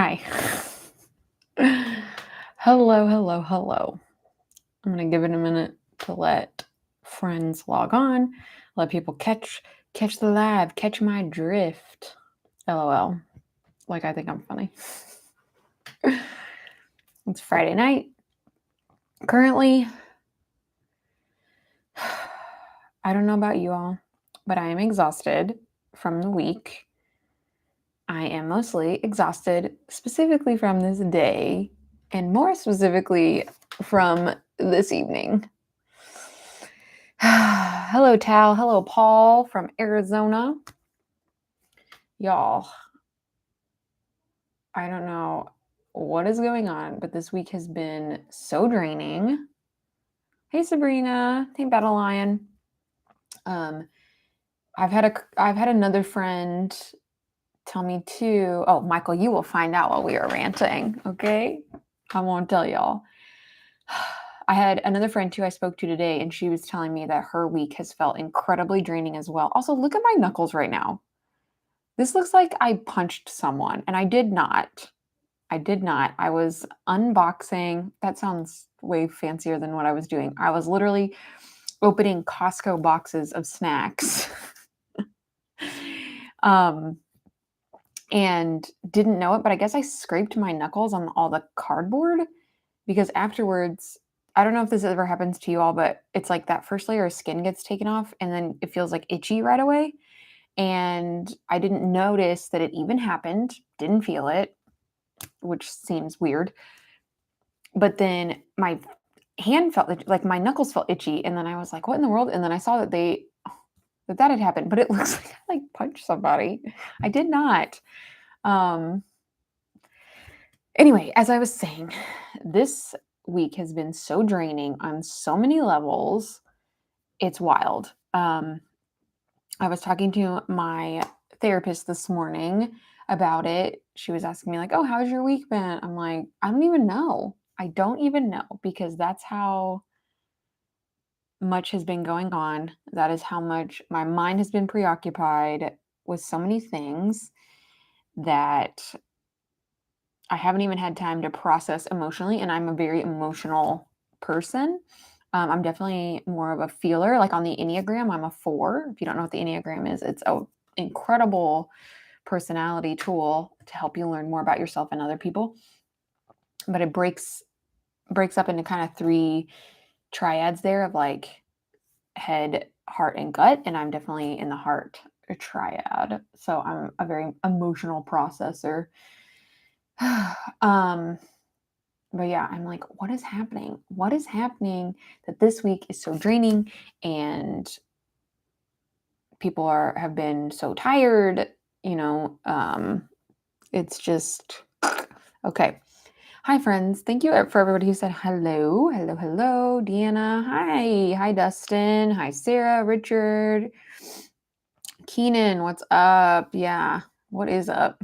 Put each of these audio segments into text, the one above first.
Hi. Hello, hello, hello. I'm gonna give it a minute to let friends log on, let people catch the live, catch my drift. LOL. Like I think I'm funny. It's Friday night. Currently, I don't know about you all, but I am exhausted from the week. I am mostly exhausted specifically from this day, and more specifically from this evening. Hello, Tal. Hello, Paul from Arizona. Y'all, I don't know what is going on, but this week has been so draining. Hey, Sabrina. Hey, Battle Lion. I've had another friend tell me too. Oh, Michael, you will find out while we are ranting. Okay, I won't tell y'all. I had another friend who I spoke to today, and she was telling me that her week has felt incredibly draining as well. Also, look at my knuckles right now. This looks like I punched someone, and I did not. I did not. I was unboxing. That sounds way fancier than what I was doing. I was literally opening Costco boxes of snacks. And didn't know it, but I guess I scraped my knuckles on all the cardboard because afterwards, I don't know if this ever happens to you all, but it's like that first layer of skin gets taken off and then it feels like itchy right away. And I didn't notice that it even happened, didn't feel it, which seems weird. But then my hand felt like my knuckles felt itchy. And then I was like, what in the world? And then I saw that that had happened, but it looks like I like punched somebody. I did not. Anyway, as I was saying, this week has been so draining on so many levels. It's wild. I was talking to my therapist this morning about it. She was asking me, like, oh, how's your week been? I'm like, I don't even know. I don't even know because that's how much has been going on. That is how much my mind has been preoccupied with so many things that I haven't even had time to process emotionally. And I'm a very emotional person. I'm definitely more of a feeler. Like on the Enneagram, I'm a 4. If you don't know what the Enneagram is, it's an incredible personality tool to help you learn more about yourself and other people. But it breaks up into kind of 3 triads there of like head, heart, and gut. And I'm definitely in the heart triad. So I'm a very emotional processor. But yeah, I'm like, what is happening? What is happening that this week is so draining and people have been so tired, it's just okay. Hi friends. Thank you for everybody who said hello. Hello, hello. Deanna. Hi. Hi, Dustin. Hi, Sarah, Richard. Keenan, what's up? Yeah. What is up?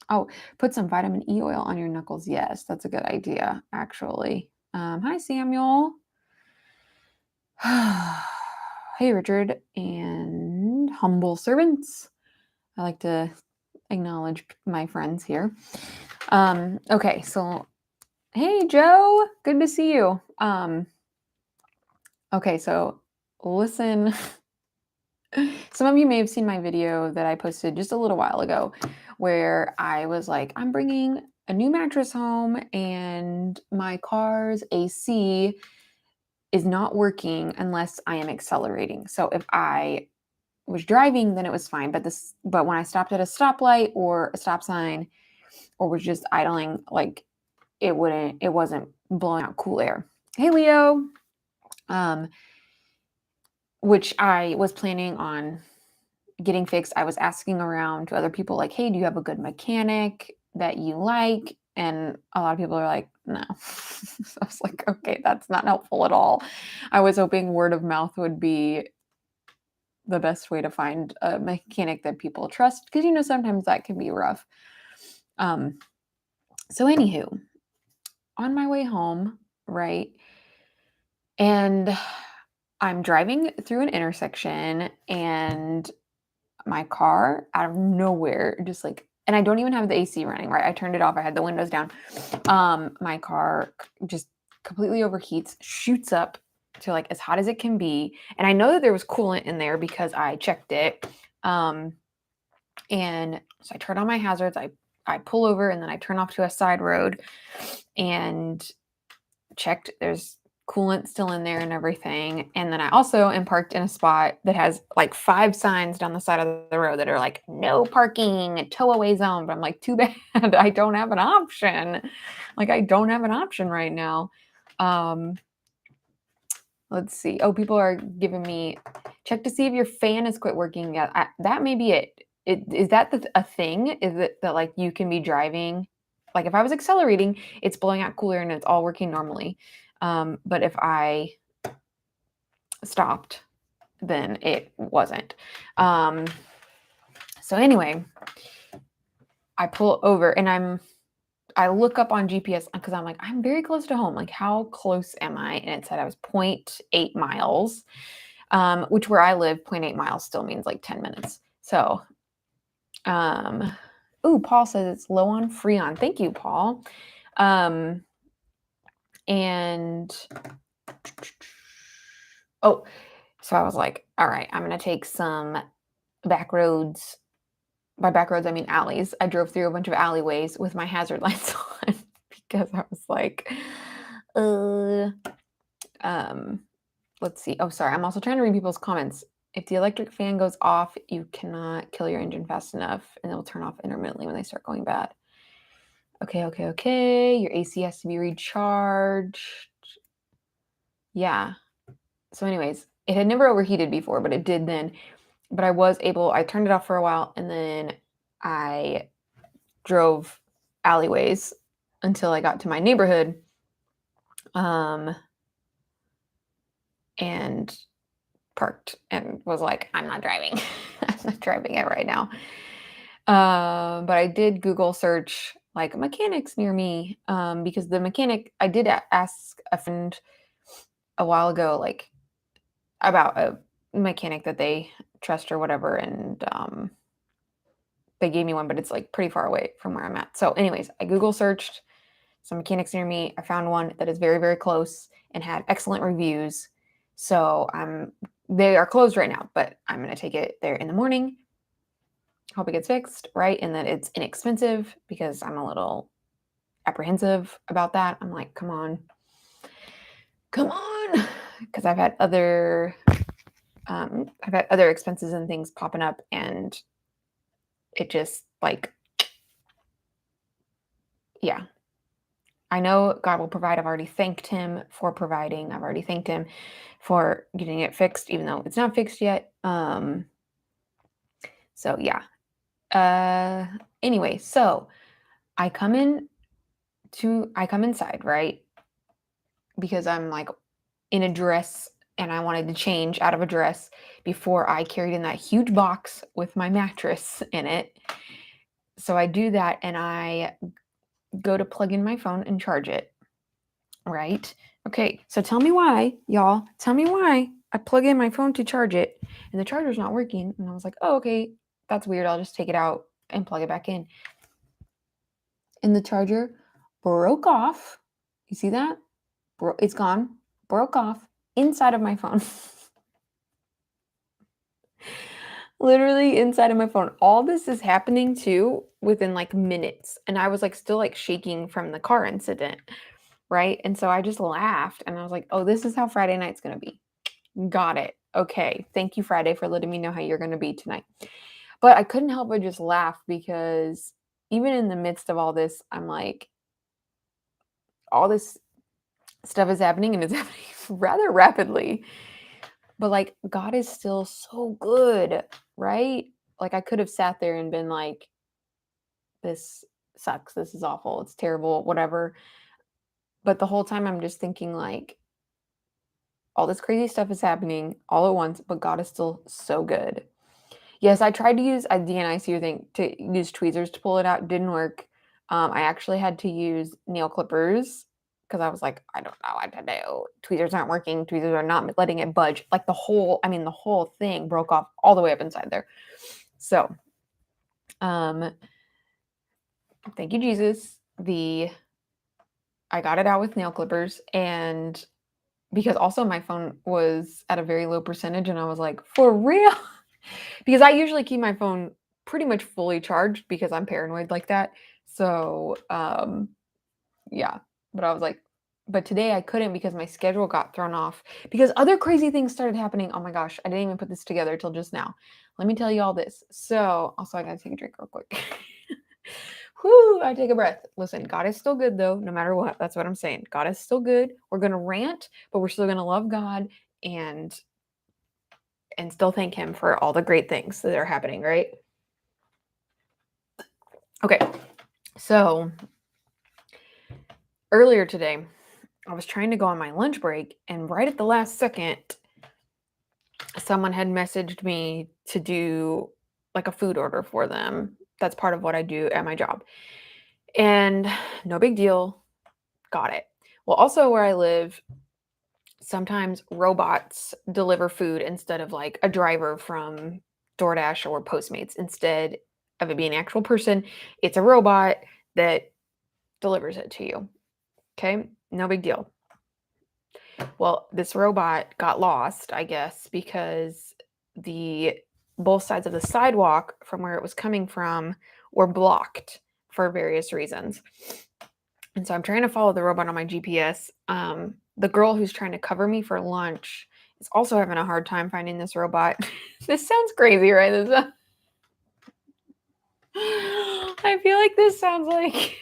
Oh, put some vitamin E oil on your knuckles. Yes, that's a good idea, actually. Hi, Samuel. Hey, Richard and humble servants. I like to acknowledge my friends here. Okay, so hey, Joe, good to see you. Okay, so listen. Some of you may have seen my video that I posted just a little while ago where I was like, I'm bringing a new mattress home and my car's AC is not working unless I am accelerating. So if I was driving, then it was fine. But when I stopped at a stoplight or a stop sign or was just idling, like it wasn't blowing out cool air. Hey, Leo. Which I was planning on getting fixed. I was asking around to other people, like, hey, do you have a good mechanic that you like? And a lot of people are like, no. So I was like, okay, that's not helpful at all. I was hoping word of mouth would be the best way to find a mechanic that people trust, because sometimes that can be rough. So anywho, on my way home, right, and I'm driving through an intersection and my car out of nowhere just like and I don't even have the AC running, right? I turned it off. I had the windows down. My car just completely overheats, shoots up to like as hot as it can be. And I know that there was coolant in there because I checked it. And so I turn on my hazards. I pull over and then I turn off to a side road and checked. There's coolant still in there and everything. And then I also am parked in a spot that has like 5 signs down the side of the road that are like no parking, tow away zone. But I'm like, too bad I don't have an option. Like I don't have an option right now. Let's see. Oh, people are giving me check to see if your fan has quit working. Yeah, that may be it. Is that a thing? Is it that like you can be driving? Like if I was accelerating, it's blowing out cooler and it's all working normally. But if I stopped, then it wasn't. So anyway, I pull over and I look up on GPS because I'm like, I'm very close to home. Like, how close am I? And it said I was 0.8 miles, which where I live, 0.8 miles still means like 10 minutes. So, Paul says it's low on Freon. Thank you, Paul. And so I was like, all right, I'm going to take some back roads. By back roads, I mean alleys. I drove through a bunch of alleyways with my hazard lights on because I was like, let's see. Oh, sorry. I'm also trying to read people's comments. If the electric fan goes off, you cannot kill your engine fast enough and it will turn off intermittently when they start going bad. Okay. Your AC has to be recharged. Yeah. So anyways, it had never overheated before, but it did then. But I turned it off for a while and then I drove alleyways until I got to my neighborhood. And parked and was like, I'm not driving. I'm not driving it right now. But I did Google search like mechanics near me because the mechanic, I did ask a friend a while ago, like about a mechanic that they trust or whatever. And they gave me one, but it's like pretty far away from where I'm at. So anyways, I Google searched some mechanics near me. I found one that is very, very close and had excellent reviews. So they are closed right now, but I'm going to take it there in the morning. Hope it gets fixed, right? And that it's inexpensive because I'm a little apprehensive about that. I'm like, come on. Because I've had other expenses and things popping up and it just like, yeah. I know God will provide. I've already thanked him for providing. I've already thanked him for getting it fixed, even though it's not fixed yet. So yeah. Anyway, so I come inside, right? Because I'm like in a dress and I wanted to change out of a dress before I carried in that huge box with my mattress in it. So I do that and I go to plug in my phone and charge it. Right? Okay, so tell me why, y'all. Tell me why I plug in my phone to charge it and the charger's not working. And I was like, oh, okay, that's weird. I'll just take it out and plug it back in. And the charger broke off. You see that? It's gone. Broke off inside of my phone. Literally inside of my phone. All this is happening too within like minutes. And I was like still like shaking from the car incident. Right. And so I just laughed and I was like, oh, this is how Friday night's going to be. Got it. Okay. Thank you, Friday, for letting me know how you're going to be tonight. But I couldn't help but just laugh because even in the midst of all this, I'm like, all this stuff is happening and it's happening rather rapidly. But like, God is still so good, right? Like, I could have sat there and been like, this sucks. This is awful. It's terrible, whatever. But the whole time I'm just thinking like, all this crazy stuff is happening all at once, but God is still so good. Yes, I tried to use a DNIC thing to use tweezers to pull it out. Didn't work. I actually had to use nail clippers because I was like, I don't know what to do. Tweezers aren't working. Tweezers are not letting it budge. Like the whole thing broke off all the way up inside there. So, thank you, Jesus. I got it out with nail clippers, and because also my phone was at a very low percentage, and I was like, for real? Because I usually keep my phone pretty much fully charged because I'm paranoid like that. So, yeah. But I was like, but today I couldn't because my schedule got thrown off because other crazy things started happening. Oh my gosh, I didn't even put this together till just now. Let me tell you all this. So, also, I gotta take a drink real quick. Whoo, I take a breath. Listen, God is still good though, no matter what. That's what I'm saying. God is still good. We're gonna rant, but we're still gonna love God and still thank him for all the great things that are happening, right? Okay. So, earlier today, I was trying to go on my lunch break, and right at the last second, someone had messaged me to do like a food order for them. That's part of what I do at my job. And no big deal, got it. Well, also where I live, sometimes robots deliver food instead of like a driver from DoorDash or Postmates. Instead of it being an actual person, it's a robot that delivers it to you. Okay, no big deal. Well, this robot got lost, I guess, because the both sides of the sidewalk from where it was coming from were blocked for various reasons. And so I'm trying to follow the robot on my GPS. The girl who's trying to cover me for lunch is also having a hard time finding this robot. This sounds crazy, right? I feel like this sounds like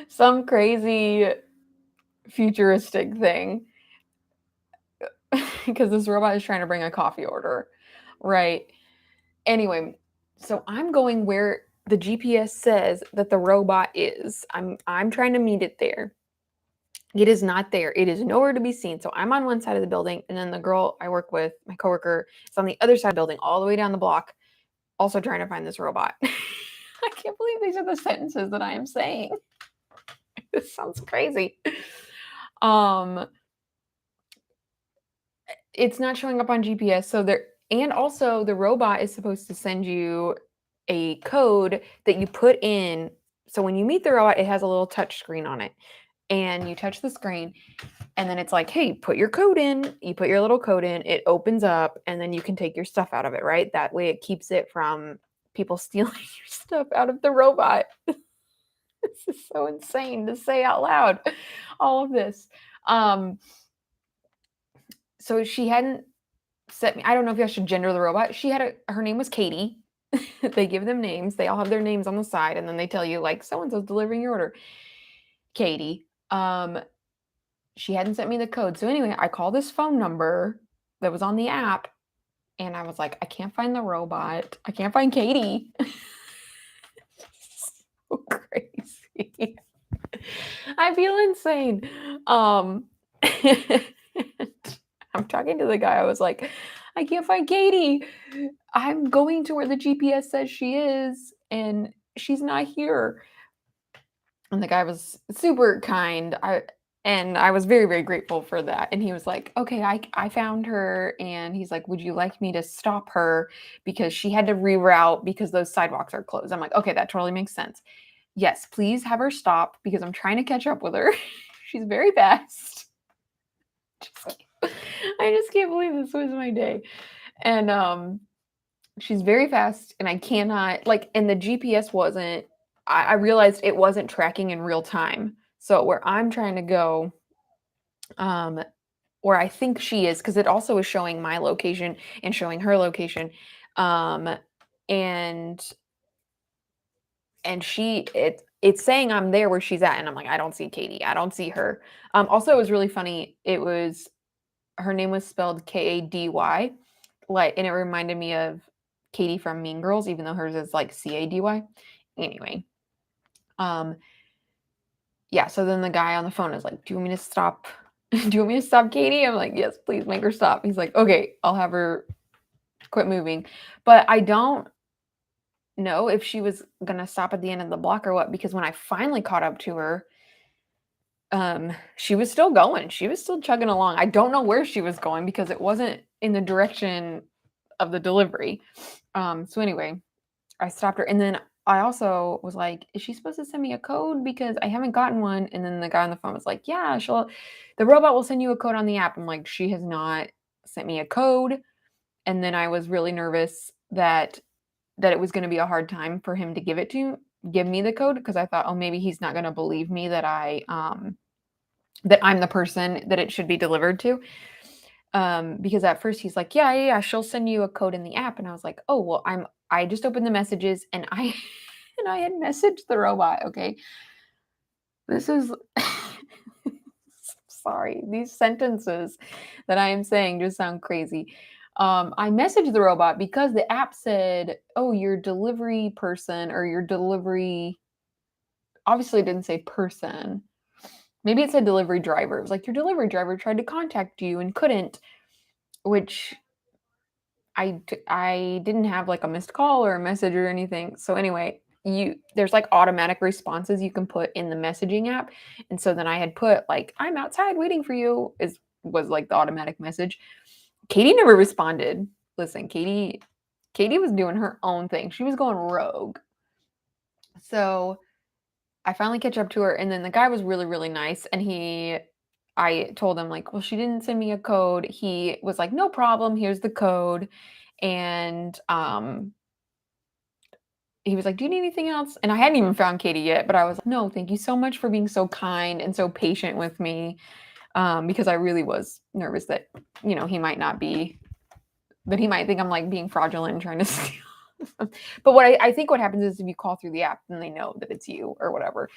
some crazy futuristic thing because this robot is trying to bring a coffee order, right? Anyway, so I'm going where the GPS says that the robot is. I'm trying to meet it there. It is not there. It is nowhere to be seen. So I'm on one side of the building, and then the girl I work with, my coworker, is on the other side of the building, all the way down the block, also trying to find this robot. I can't believe these are the sentences that I am saying. This sounds crazy. It's not showing up on GPS. So there, and also the robot is supposed to send you a code that you put in. So when you meet the robot, it has a little touch screen on it, and you touch the screen, and then it's like, hey, put your code in. You put your little code in, it opens up, and then you can take your stuff out of it, right? That way it keeps it from people stealing your stuff out of the robot. This is so insane to say out loud, all of this. So she hadn't set me. I don't know if I should gender the robot. Her name was Katie. They give them names. They all have their names on the side, and then they tell you like so and so's delivering your order. Katie. She hadn't sent me the code. So anyway, I called this phone number that was on the app, and I was like, I can't find the robot. I can't find Katie. So crazy. I feel insane. I'm talking to the guy. I was like, I can't find Katie. I'm going to where the GPS says she is, and she's not here. And the guy was super kind. I was very, very grateful for that. And he was like, okay, I found her. And he's like, would you like me to stop her? Because she had to reroute because those sidewalks are closed. I'm like, okay, that totally makes sense. Yes, please have her stop because I'm trying to catch up with her. She's very fast. I just can't believe this was my day. And she's very fast, and I cannot and the GPS wasn't, I realized it wasn't tracking in real time. So where I'm trying to go, where I think she is, because it also is showing my location and showing her location. And it's saying I'm there where she's at, and I'm like, I don't see Katie. I don't see her. Also, it was really funny. Her name was spelled Kady, and it reminded me of Katie from Mean Girls, even though hers is like Cady. Anyway, yeah. So then the guy on the phone is like, "Do you want me to stop? Do you want me to stop Katie?" I'm like, "Yes, please make her stop." He's like, "Okay, I'll have her quit moving," but I don't know if she was gonna stop at the end of the block or what, because when I finally caught up to her, she was still going. She was still chugging along. I don't know where she was going because it wasn't in the direction of the delivery. So anyway, I stopped her, and then I also was like, is she supposed to send me a code? Because I haven't gotten one. And then the guy on the phone was like, yeah, the robot will send you a code on the app. I'm like, she has not sent me a code. And then I was really nervous that it was going to be a hard time for him to give me the code, because I thought, oh, maybe he's not going to believe me that that I'm the person that it should be delivered to. Because at first he's like, yeah, she'll send you a code in the app. And I was like, oh, well, I just opened the messages and I and I had messaged the robot. Okay. This is sorry, these sentences that I am saying just sound crazy. I messaged the robot because the app said, oh, your delivery person or your delivery, obviously it didn't say person. Maybe it said delivery driver. It was like, your delivery driver tried to contact you and couldn't, which I didn't have like a missed call or a message or anything. So anyway, there's like automatic responses you can put in the messaging app. And so then I had put like, I'm outside waiting for you, was like the automatic message. Katie never responded. Listen, Katie was doing her own thing. She was going rogue. So I finally catch up to her, and then the guy was really, really nice. And I told him, like, well, she didn't send me a code. He was like, no problem, here's the code. And he was like, do you need anything else? And I hadn't even found Katie yet, but I was like, no, thank you so much for being so kind and so patient with me. Because I really was nervous that, he might not be, that he might think I'm like being fraudulent and trying to steal. But I think what happens is if you call through the app, then they know that it's you or whatever.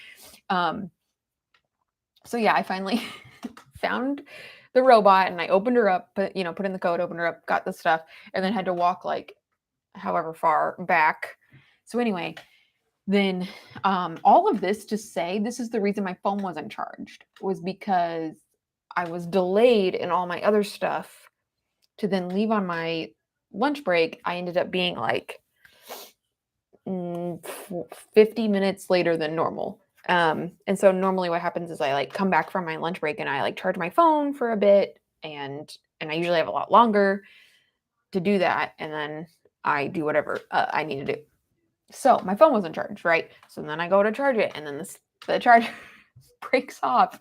So yeah, I finally found the robot and I opened her up, put in the code, opened her up, got the stuff, and then had to walk like however far back. So anyway, then all of this to say, this is the reason my phone wasn't charged, was because I was delayed in all my other stuff to then leave on my lunch break. I ended up being like 50 minutes later than normal. And so normally what happens is I like come back from my lunch break and I like charge my phone for a bit, and I usually have a lot longer to do that, and then I do whatever I need to do. So my phone wasn't charged, right? So then I go to charge it, and then the charger breaks off.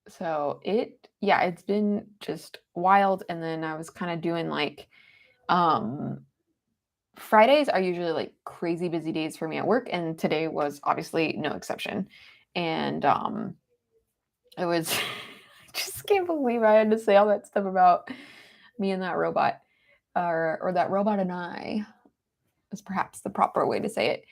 So it's been just wild. And then I was kind of doing like Fridays are usually like crazy busy days for me at work, and today was obviously no exception. And it was I just can't believe I had to say all that stuff about me and that robot, or that robot and I is perhaps the proper way to say it.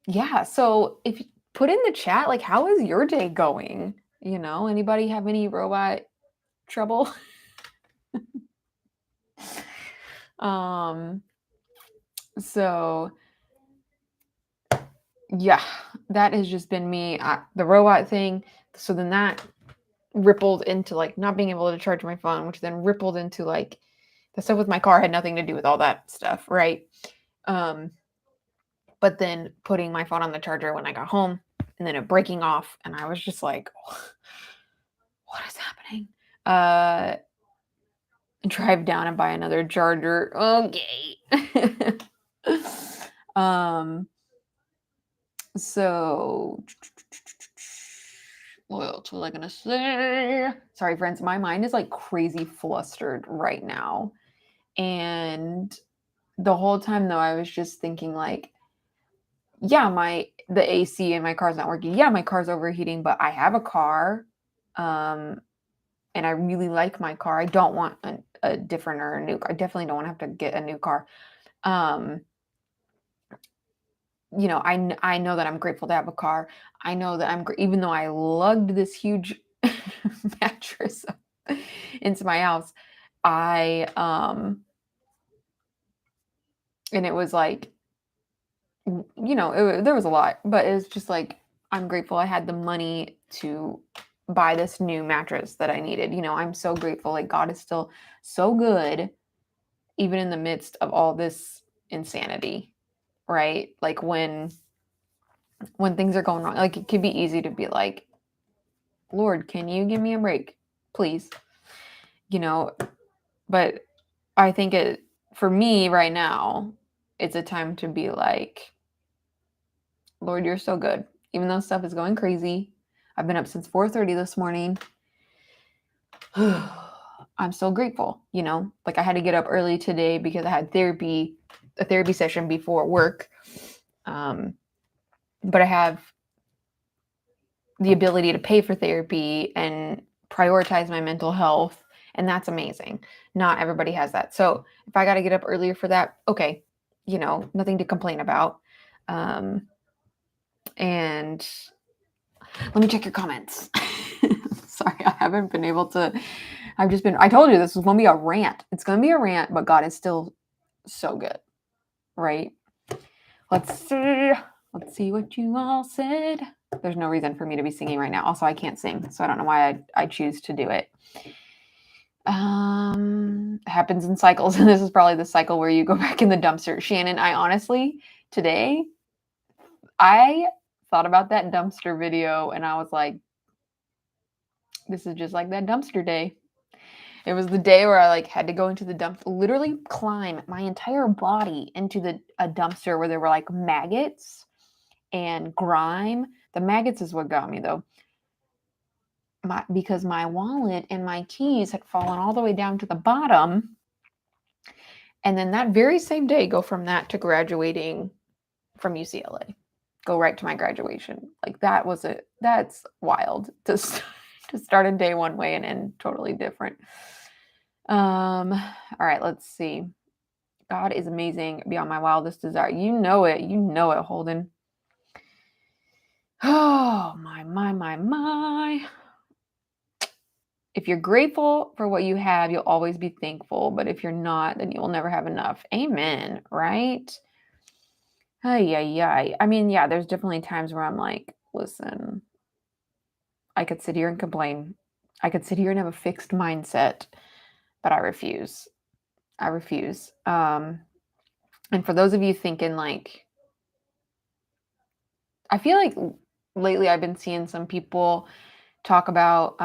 Yeah, so if you put in the chat, like, how is your day going? Anybody have any robot trouble? So yeah, that has just been me. The robot thing. So then that rippled into like not being able to charge my phone, which then rippled into like the stuff with my car had nothing to do with all that stuff, right? But then putting my phone on the charger when I got home, and then it breaking off, and I was just like, what is happening? Drive down and buy another charger. Okay. So what else was I gonna say? Sorry, friends. My mind is like crazy flustered right now. And the whole time though, I was just thinking like, yeah, the AC in my car's not working. Yeah, my car's overheating, but I have a car. And I really like my car. I don't want a different or a new car. I definitely don't want to have to get a new car. I know that I'm grateful to have a car. I know that even though I lugged this huge mattress into my house, and it was like, there was a lot, but it was just like, I'm grateful I had the money to buy this new mattress that I needed. I'm so grateful. Like, God is still so good, even in the midst of all this insanity, right? Like when things are going wrong, like it could be easy to be like, Lord, can you give me a break, please? But I think for me right now, it's a time to be like, Lord, you're so good. Even though stuff is going crazy. I've been up since 4:30 this morning. I'm still grateful, Like I had to get up early today because I had a therapy session before work. But I have the ability to pay for therapy and prioritize my mental health, and that's amazing. Not everybody has that. So if I got to get up earlier for that, okay, nothing to complain about. And let me check your comments. Sorry, I haven't been able to. I told you this was going to be a rant. It's going to be a rant, but God is still so good, right? Let's see. Let's see what you all said. There's no reason for me to be singing right now. Also, I can't sing, so I don't know why I choose to do it. It happens in cycles, and this is probably the cycle where you go back in the dumpster. Shannon, I honestly, today, I thought about that dumpster video, and I was like, this is just like that dumpster day. It was the day where I had to go into the dump, literally climb my entire body into a dumpster where there were maggots and grime. The maggots is what got me though. Because my wallet and my keys had fallen all the way down to the bottom. And then that very same day, go from that to graduating from UCLA. Go right to my graduation. That's wild to start a day one way and end totally different. All right, let's see. God is amazing beyond my wildest desire. You know it, Holden. Oh, my. If you're grateful for what you have, you'll always be thankful. But if you're not, then you'll never have enough. Amen, right? Ay. I mean, yeah, there's definitely times where I'm like, listen, I could sit here and complain. I could sit here and have a fixed mindset, but I refuse. And for those of you thinking I feel like lately I've been seeing some people talk about,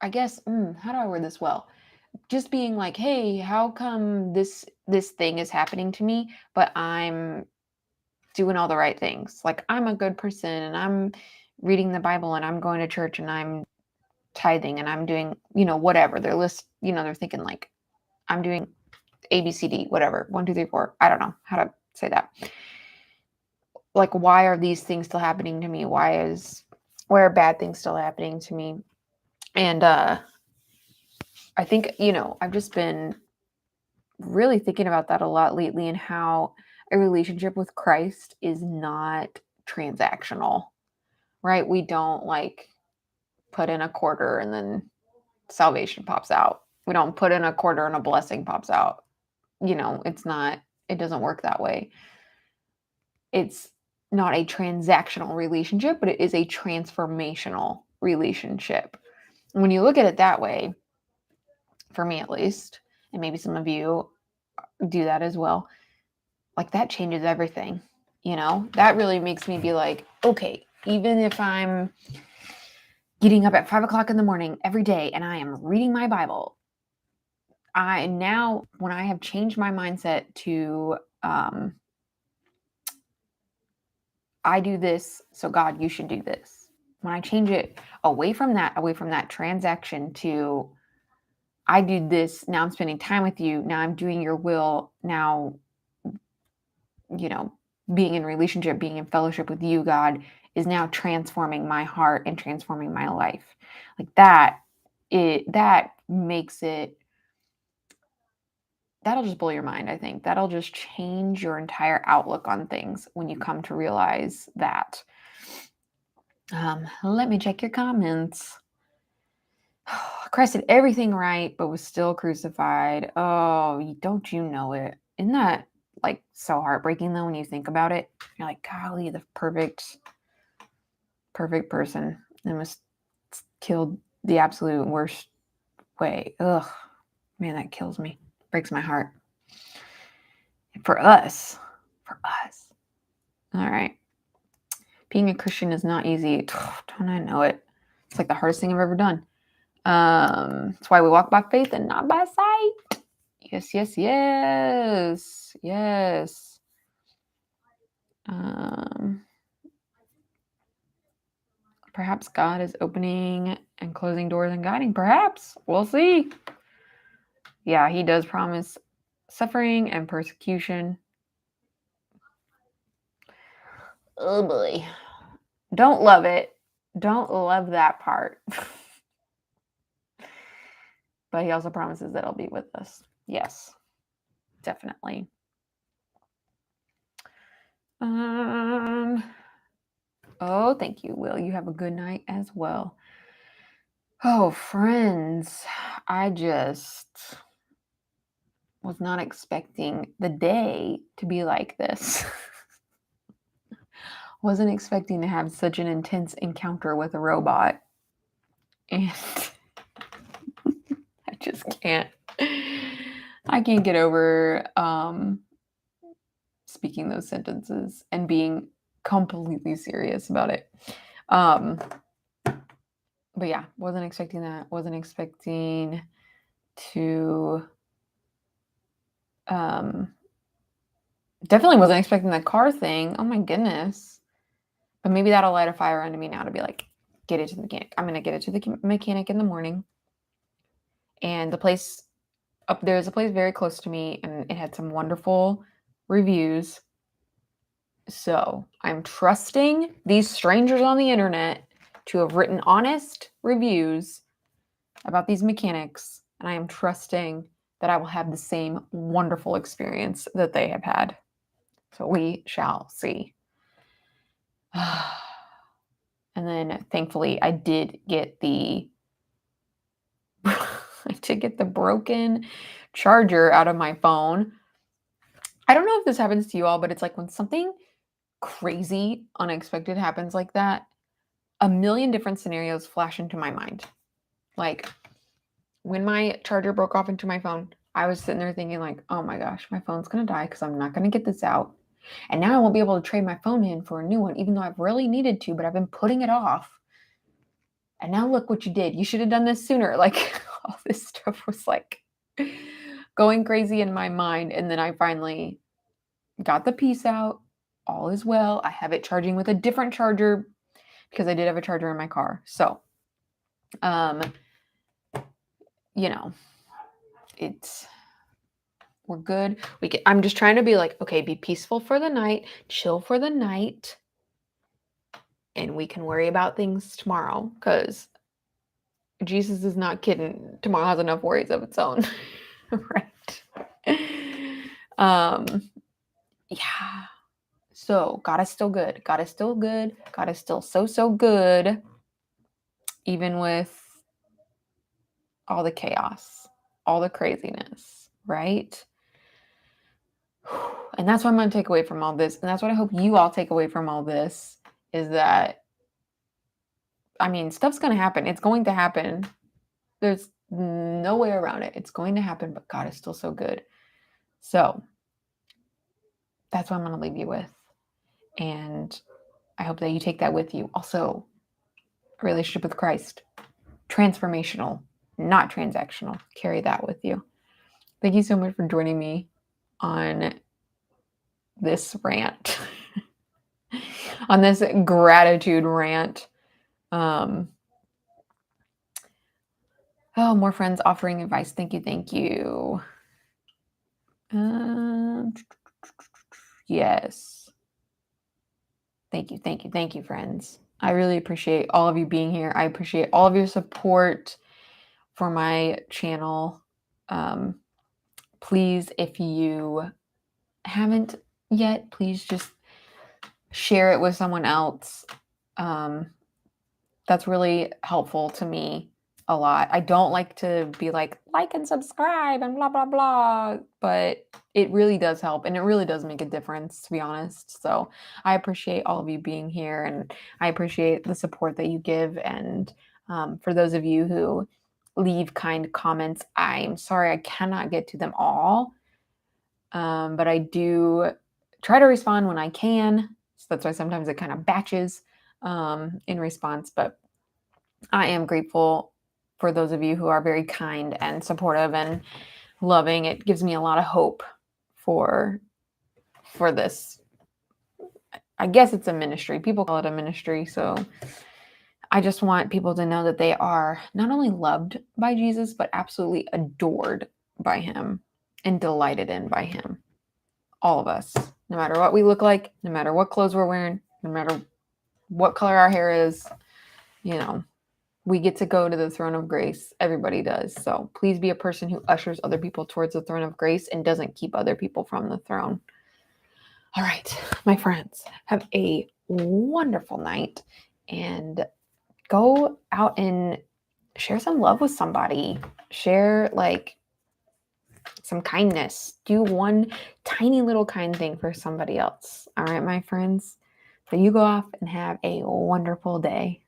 I guess, how do I word this well? Just being like, hey, how come this thing is happening to me, but I'm doing all the right things? Like I'm a good person and I'm reading the Bible and I'm going to church and I'm tithing and I'm doing, whatever. They're thinking like I'm doing ABCD, whatever, 1, 2, 3, 4. I don't know how to say that. Like, why are these things still happening to me? Why are bad things still happening to me? And I think, I've just been really thinking about that a lot lately, and how a relationship with Christ is not transactional, right? We don't put in a quarter and then salvation pops out. We don't put in a quarter and a blessing pops out. It doesn't work that way. It's not a transactional relationship, but it is a transformational relationship. When you look at it that way, for me at least, and maybe some of you do that as well, that changes everything. That really makes me be like, okay, even if I'm getting up at 5:00 in the morning every day and I am reading my Bible, when I have changed my mindset to, I do this, so God, you should do this. When I change it away from that transaction to, I do this, now I'm spending time with you, now I'm doing your will, now, being in relationship, being in fellowship with you, God, is now transforming my heart and transforming my life. That makes it, that'll just blow your mind, I think. That'll just change your entire outlook on things when you come to realize that. Let me check your comments. Christ did everything right, but was still crucified. Oh, don't you know it? Isn't that so heartbreaking though when you think about it? You're like, golly, the perfect person, and was killed the absolute worst way. Ugh, man, that kills me. Breaks my heart. For us. All right. Being a Christian is not easy. Don't I know it? It's the hardest thing I've ever done. That's why we walk by faith and not by sight. Yes, yes, yes. Yes. Perhaps God is opening and closing doors and guiding. Perhaps. We'll see. Yeah, he does promise suffering and persecution. Oh boy. Don't love it. Don't love that part. But he also promises that he'll be with us. Yes, definitely. Oh, thank you, Will. You have a good night as well. Oh, friends, I just was not expecting the day to be like this. Wasn't expecting to have such an intense encounter with a robot. And I just can't. I can't get over speaking those sentences and being completely serious about it. But yeah, wasn't expecting that. Wasn't expecting to definitely wasn't expecting the car thing. Oh my goodness. But maybe that'll light a fire under me now to be like, get it to the mechanic. I'm gonna get it to the mechanic in the morning. And the place up there's a place very close to me, and it had some wonderful reviews. So I'm trusting these strangers on the internet to have written honest reviews about these mechanics, and I am trusting that I will have the same wonderful experience that they have had. So we shall see. And then thankfully I did get the broken charger out of my phone. I don't know if this happens to you all, but it's like when something crazy, unexpected happens like that, a million different scenarios flash into my mind. Like when my charger broke off into my phone, I was sitting there thinking like, oh my gosh, my phone's going to die because I'm not going to get this out. And now I won't be able to trade my phone in for a new one, even though I've really needed to, but I've been putting it off. And now look what you did. You should have done this sooner. Like all this stuff was like going crazy in my mind. And then I finally got the piece out. All is well. I have it charging with a different charger because I did have a charger in my car. So, we're good. I'm just trying to be like, okay, be peaceful for the night, chill for the night, and we can worry about things tomorrow because Jesus is not kidding. Tomorrow has enough worries of its own. Right. Yeah. So God is still good. God is still good. God is still so good. Even with all the chaos, all the craziness, right? And that's what I'm going to take away from all this. And that's what I hope you all take away from all this is that, I mean, stuff's going to happen. It's going to happen. There's no way around it. It's going to happen, but God is still so good. So that's what I'm going to leave you with. And I hope that you take that with you. Also, a relationship with Christ, transformational, not transactional. Carry that with you. Thank you so much for joining me on this rant, on this gratitude rant. Oh, more friends offering advice. Thank you. Thank you. Yes. Thank you. Thank you. Thank you, friends. I really appreciate all of you being here. I appreciate all of your support for my channel. Please, if you haven't yet, please just share it with someone else. That's really helpful to me a lot. I don't like to be like and subscribe and blah, blah, blah, but it really does help and it really does make a difference, to be honest. So I appreciate all of you being here and I appreciate the support that you give. And for those of you who leave kind comments, I'm sorry I cannot get to them all, but I do try to respond when I can. So that's why sometimes it kind of batches in response, but I am grateful for those of you who are very kind and supportive and loving. It gives me a lot of hope for this. I guess it's a ministry. People call it a ministry. So I just want people to know that they are not only loved by Jesus, but absolutely adored by him and delighted in by him. All of us, no matter what we look like, no matter what clothes we're wearing, no matter what color our hair is, we get to go to the throne of grace. Everybody does. So please be a person who ushers other people towards the throne of grace and doesn't keep other people from the throne. All right, my friends, have a wonderful night and go out and share some love with somebody. Share some kindness. Do one tiny little kind thing for somebody else. All right, my friends. So you go off and have a wonderful day.